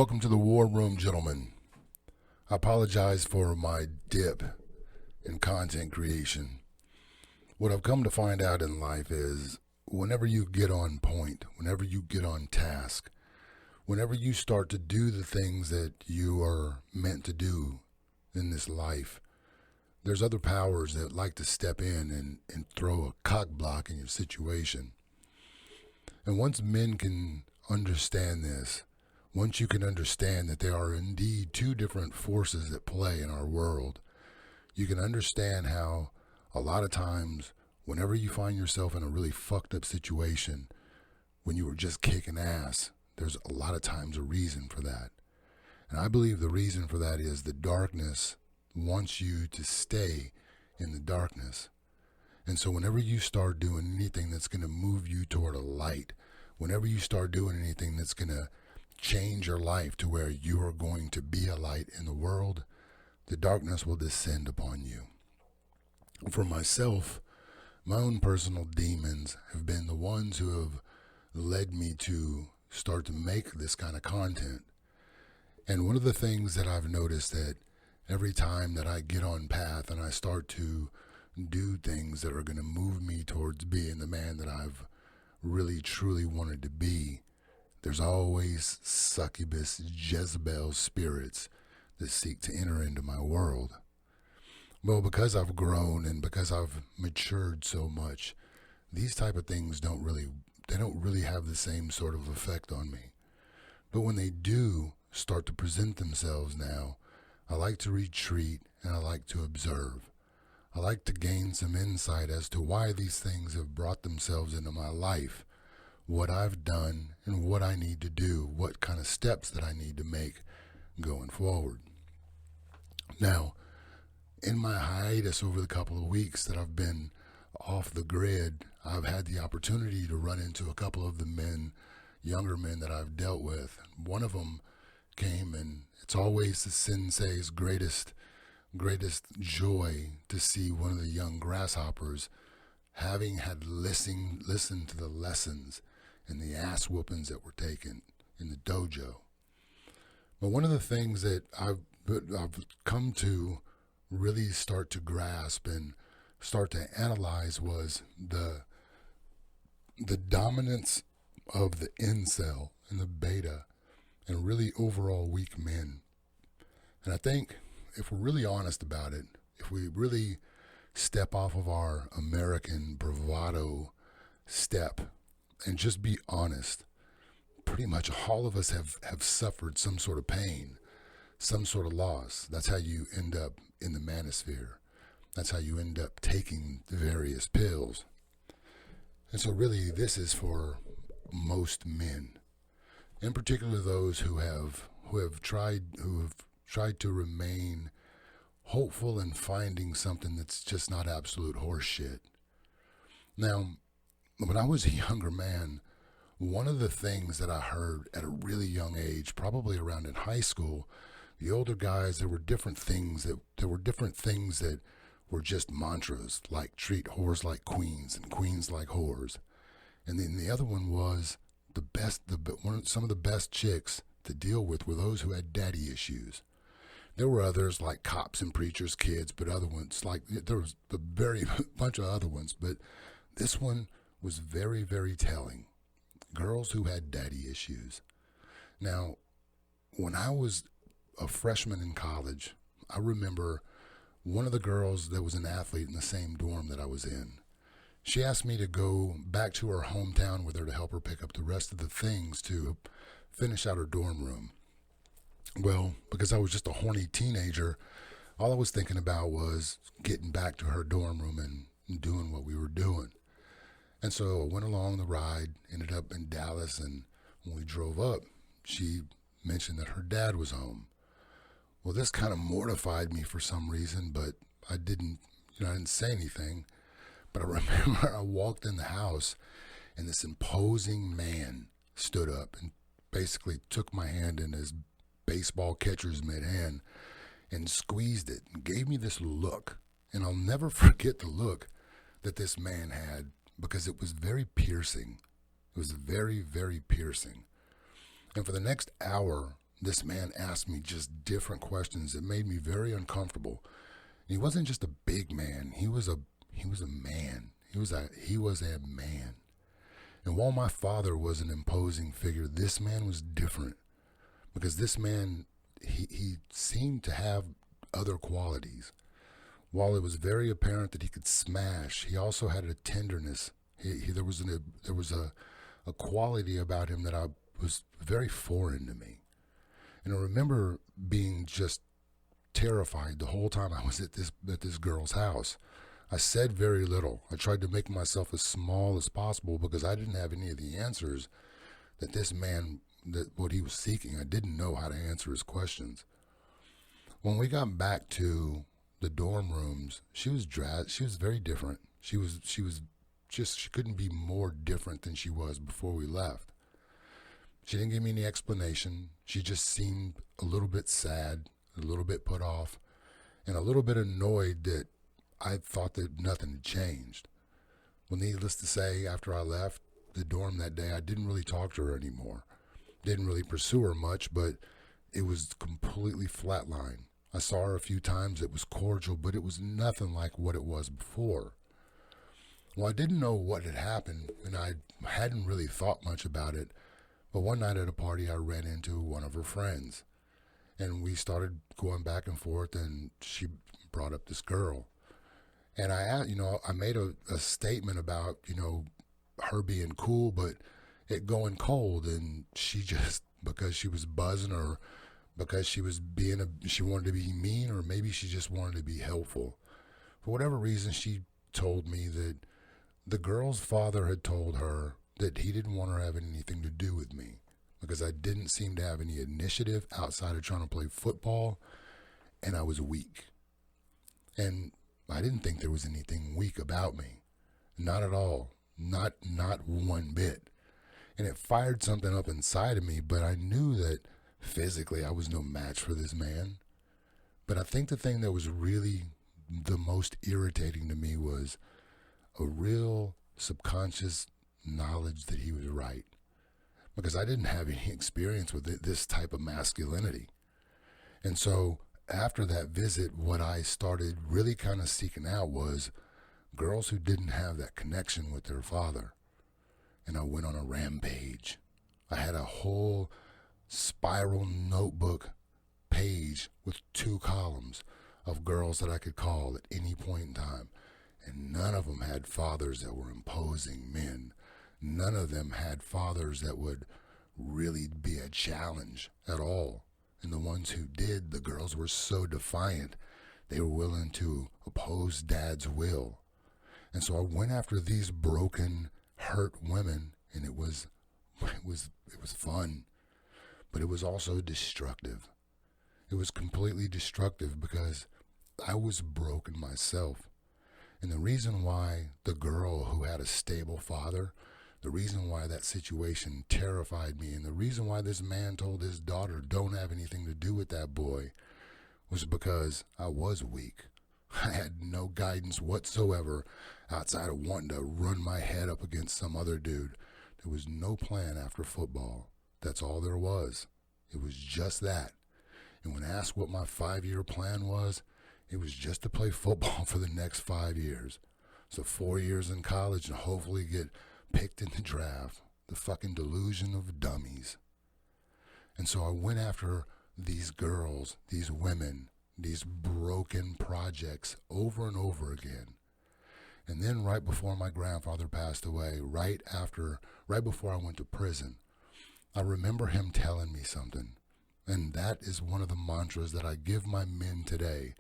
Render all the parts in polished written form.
Welcome to the War Room, gentlemen. I apologize for my dip in content creation. What I've come to find out in life is whenever you get on point, whenever you get on task, whenever you start to do the things that you are meant to do in this life, there's other powers that like to step in and throw a cock block in your situation. And once men can understand this, once you can understand that there are indeed two different forces at play in our world, you can understand how a lot of times whenever you find yourself in a really fucked up situation, when you were just kicking ass, there's a lot of times a reason for that. And I believe the reason for that is the darkness wants you to stay in the darkness. And so whenever you start doing anything that's going to move you toward a light, whenever you start doing anything that's going to change your life to where you are going to be a light in the world, the darkness will descend upon you. For myself, my own personal demons have been the ones who have led me to start to make this kind of content. And one of the things that I've noticed that every time that I get on path and I start to do things that are going to move me towards being the man that I've really truly wanted to be, there's always succubus Jezebel spirits that seek to enter into my world. Well, because I've grown and because I've matured so much, these type of things don't really have the same sort of effect on me. But when they do start to present themselves now, I like to retreat and I like to observe. I like to gain some insight as to why these things have brought themselves into my life, what I've done and what I need to do, what kind of steps that I need to make going forward. Now, in my hiatus over the couple of weeks that I've been off the grid, I've had the opportunity to run into a couple of the younger men that I've dealt with. One of them came, and it's always the sensei's greatest joy to see one of the young grasshoppers having had listened to the lessons and the ass whoopings that were taken in the dojo. But one of the things that I've come to really start to grasp and start to analyze was the dominance of the incel and the beta and really overall weak men. And I think if we're really honest about it, if we really step off of our American bravado step and just be honest, pretty much all of us have suffered some sort of pain, some sort of loss. That's how you end up in the manosphere. That's how you end up taking the various pills. And so really this is for most men, in particular those who have tried to remain hopeful and finding something that's just not absolute horse shit. Now, when I was a younger man, one of the things that I heard at a really young age, probably around in high school, the older guys, there were different things that were just mantras, like treat whores like queens and queens like whores. And then the other one was some of the best chicks to deal with were those who had daddy issues. There were others like cops and preachers' kids, but other ones, like there was a very bunch of other ones, but this one was very, very telling. Girls who had daddy issues. Now, when I was a freshman in college, I remember one of the girls that was an athlete in the same dorm that I was in. She asked me to go back to her hometown with her to help her pick up the rest of the things to finish out her dorm room. Well, because I was just a horny teenager, all I was thinking about was getting back to her dorm room and doing what we were doing. And so I went along the ride, ended up in Dallas, and when we drove up, she mentioned that her dad was home. Well, this kind of mortified me for some reason, but I didn't say anything. But I remember I walked in the house, and this imposing man stood up and basically took my hand in his baseball catcher's mid-hand and squeezed it and gave me this look. And I'll never forget the look that this man had, because it was very piercing. It was very, very piercing. And for the next hour, this man asked me just different questions that made me very uncomfortable. He wasn't just a big man. He was a man. He was a man. And while my father was an imposing figure, this man was different, because this man, he seemed to have other qualities. While it was very apparent that he could smash, he also had a tenderness. There was a quality about him that was very foreign to me. And I remember being just terrified the whole time I was at this girl's house. I said very little. I tried to make myself as small as possible because I didn't have any of the answers that this man, that what he was seeking. I didn't know how to answer his questions. When we got back to the dorm rooms, she was very different. She couldn't be more different than she was before we left. She didn't give me any explanation. She just seemed a little bit sad, a little bit put off, and a little bit annoyed that I thought that nothing had changed. Well, needless to say, after I left the dorm that day, I didn't really talk to her anymore. Didn't really pursue her much, but it was completely flatline. I saw her a few times. It was cordial, but it was nothing like what it was before. Well, I didn't know what had happened, and I hadn't really thought much about it. But one night at a party, I ran into one of her friends, and we started going back and forth, and she brought up this girl. And I made a statement about, her being cool, but it going cold. And she just, because she was buzzing, or because she was she wanted to be mean, or maybe she just wanted to be helpful. For whatever reason, she told me that the girl's father had told her that he didn't want her having anything to do with me because I didn't seem to have any initiative outside of trying to play football, and I was weak. And I didn't think there was anything weak about me. Not at all. Not one bit. And it fired something up inside of me, but I knew that physically I was no match for this man. But I think the thing that was really the most irritating to me was a real subconscious knowledge that he was right. Because I didn't have any experience with this type of masculinity. And so after that visit, what I started really kind of seeking out was girls who didn't have that connection with their father. And I went on a rampage. I had a whole spiral notebook page with 2 columns of girls that I could call at any point in time. And none of them had fathers that were imposing men. None of them had fathers that would really be a challenge at all. And the ones who did, the girls were so defiant, they were willing to oppose dad's will. And so I went after these broken, hurt women, and it was fun, but it was also destructive. It was completely destructive because I was broken myself. And the reason why the girl who had a stable father, the reason why that situation terrified me, and the reason why this man told his daughter don't have anything to do with that boy, was because I was weak. I had no guidance whatsoever outside of wanting to run my head up against some other dude. There was no plan after football. That's all there was. It was just that. And when asked what my 5-year plan was, it was just to play football for the next 5 years. So 4 years in college and hopefully get picked in the draft. The fucking delusion of dummies. And so I went after these girls, these women, these broken projects over and over again. And then right before my grandfather passed away, right before I went to prison, I remember him telling me something. And that is one of the mantras that I give my men today,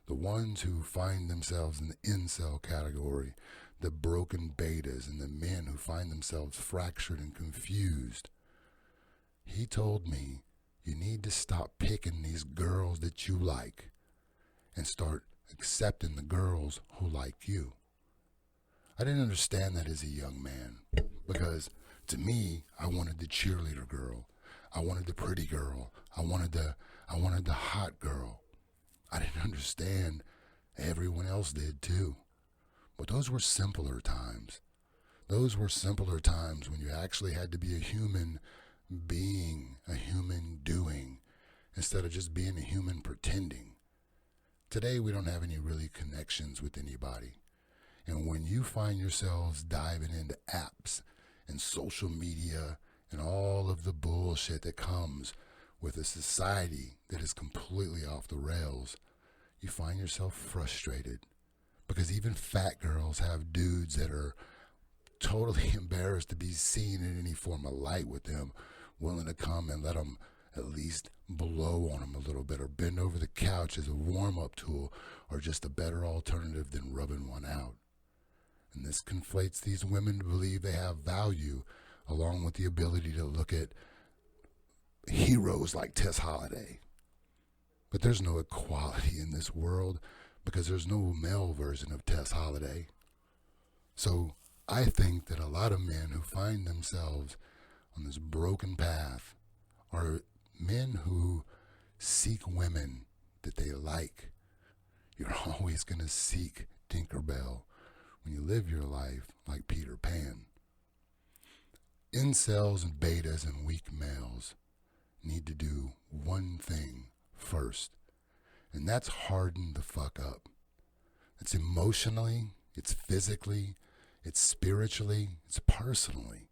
the ones who find themselves in the incel category, the broken betas, and the men who find themselves fractured and confused. He told me, you need to stop picking these girls that you like and start accepting the girls who like you. I didn't understand that as a young man because to me, I wanted the cheerleader girl. I wanted the pretty girl. I wanted the hot girl. I didn't understand everyone else did too. But those were simpler times. Those were simpler times when you actually had to be a human being, a human doing, instead of just being a human pretending. Today, we don't have any really connections with anybody. And when you find yourselves diving into apps and social media and all of the bullshit that comes with a society that is completely off the rails, you find yourself frustrated. Because even fat girls have dudes that are totally embarrassed to be seen in any form of light with them, willing to come and let them at least blow on them a little bit or bend over the couch as a warm-up tool or just a better alternative than rubbing one out. And this conflates these women to believe they have value, along with the ability to look at heroes like Tess Holliday. But there's no equality in this world because there's no male version of Tess Holliday. So I think that a lot of men who find themselves on this broken path are men who seek women that they like. You're always going to seek Tinkerbell when you live your life like Peter Pan. Incels and betas and weak males need to do one thing first, and that's harden the fuck up. It's emotionally, it's physically, it's spiritually, it's personally.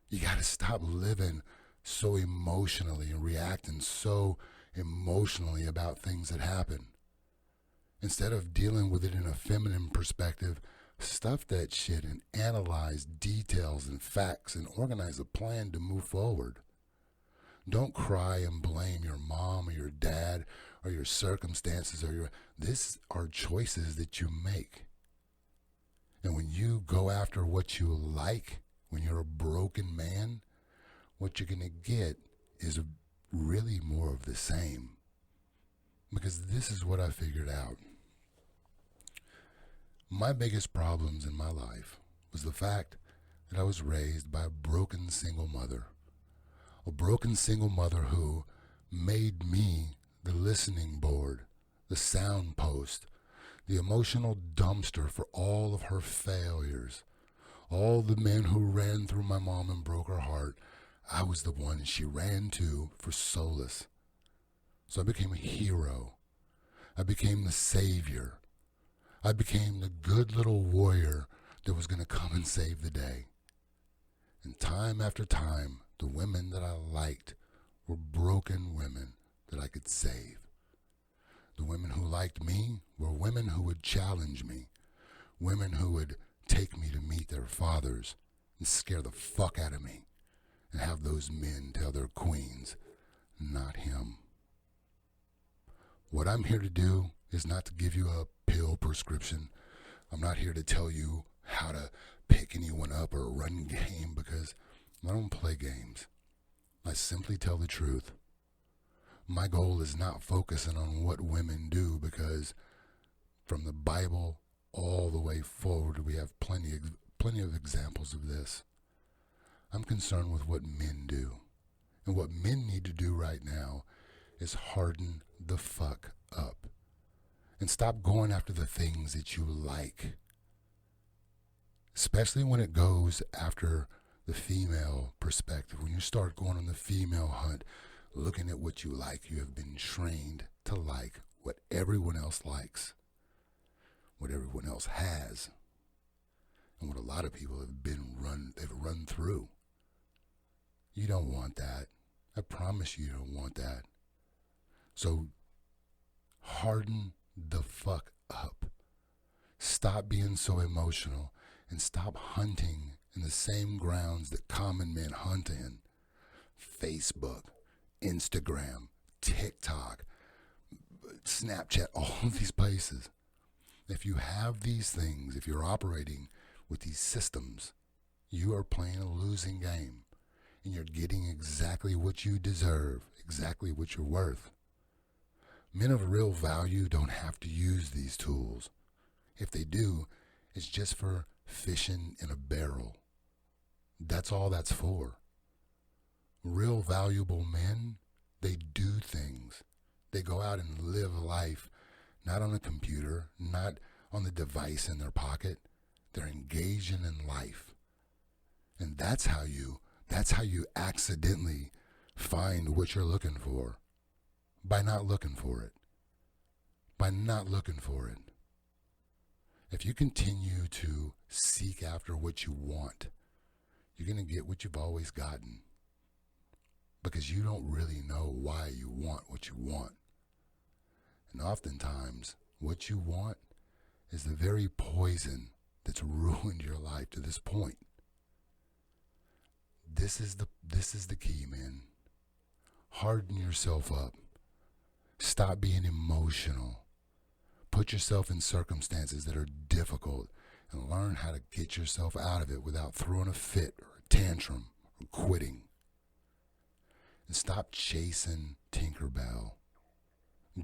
You got to stop living so emotionally and reacting so emotionally about things that happen. Instead of dealing with it in a feminine perspective, stuff that shit and analyze details and facts and organize a plan to move forward. Don't cry and blame your mom or your dad or your circumstances or these are choices that you make. And when you go after what you like, when you're a broken man, what you're going to get is really more of the same. Because this is what I figured out. My biggest problems in my life was the fact that I was raised by a broken single mother. A broken single mother who made me the listening board, the sound post, the emotional dumpster for all of her failures. All the men who ran through my mom and broke her heart, I was the one she ran to for solace. So I became a hero. I became the savior. I became the good little warrior that was going to come and save the day. And time after time, the women that I liked were broken women that I could save. The women who liked me were women who would challenge me, women who would take me to meet their fathers and scare the fuck out of me and have those men tell their queens, not him. What I'm here to do is not to give you a pill prescription. I'm not here to tell you how to pick anyone up or run game because I don't play games. I simply tell the truth. My goal is not focusing on what women do because from the Bible all the way forward, we have plenty of examples of this. I'm concerned with what men do. And what men need to do right now is harden the fuck up. And stop going after the things that you like. Especially when it goes after the female perspective. When you start going on the female hunt, looking at what you like, you have been trained to like what everyone else likes, what everyone else has, and what a lot of people they've run through. You don't want that. I promise you don't want that. So harden the fuck up. Stop being so emotional and stop hunting in the same grounds that common men hunt in. Facebook, Instagram, TikTok, Snapchat, all of these places. If you have these things, if you're operating with these systems, you are playing a losing game and you're getting exactly what you deserve, exactly what you're worth. Men of real value don't have to use these tools. If they do, it's just for fishing in a barrel. That's all that's for. Real valuable men, they do things. They go out and live life, not on a computer, not on the device in their pocket. They're engaging in life. And that's how you accidentally find what you're looking for. by not looking for it. By not looking for it. If you continue to seek after what you want, you're going to get what you've always gotten. Because you don't really know why you want what you want. And oftentimes, what you want is the very poison that's ruined your life to this point. This is the key, man. Harden yourself up. Stop being emotional. Put yourself in circumstances that are difficult and learn how to get yourself out of it without throwing a fit or a tantrum or quitting. And stop chasing Tinkerbell.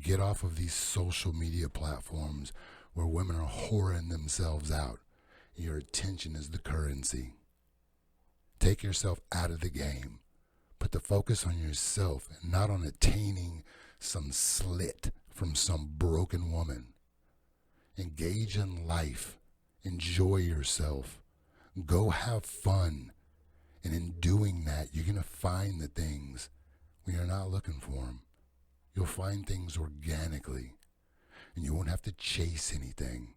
Get off of these social media platforms where women are whoring themselves out. And your attention is the currency. Take yourself out of the game. Put the focus on yourself and not on attaining some slit from some broken woman. Engage in life. Enjoy yourself. Go have fun. And in doing that, you're going to find the things when you're not looking for them. You'll find things organically. And you won't have to chase anything.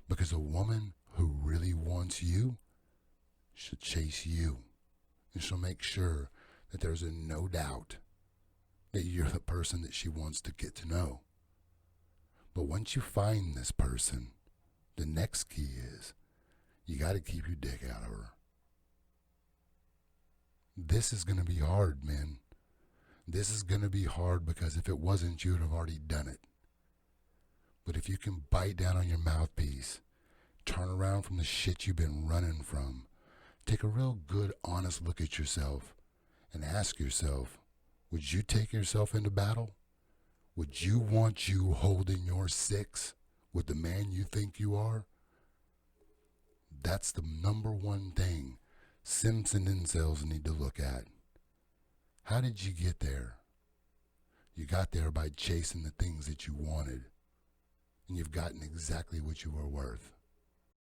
Because a woman who really wants you should chase you. And she'll make sure that there's a no doubt that you're the person that she wants to get to know. But once you find this person, the next key is you got to keep your dick out of her. This is going to be hard, man. This is going to be hard because if it wasn't, you would have already done it. But if you can bite down on your mouthpiece, turn around from the shit you've been running from, take a real good, honest look at yourself and ask yourself, would you take yourself into battle? Would you want you holding your six with the man you think you are? That's the number one thing simps and incels need to look at. How did you get there? You got there by chasing the things that you wanted, and you've gotten exactly what you were worth.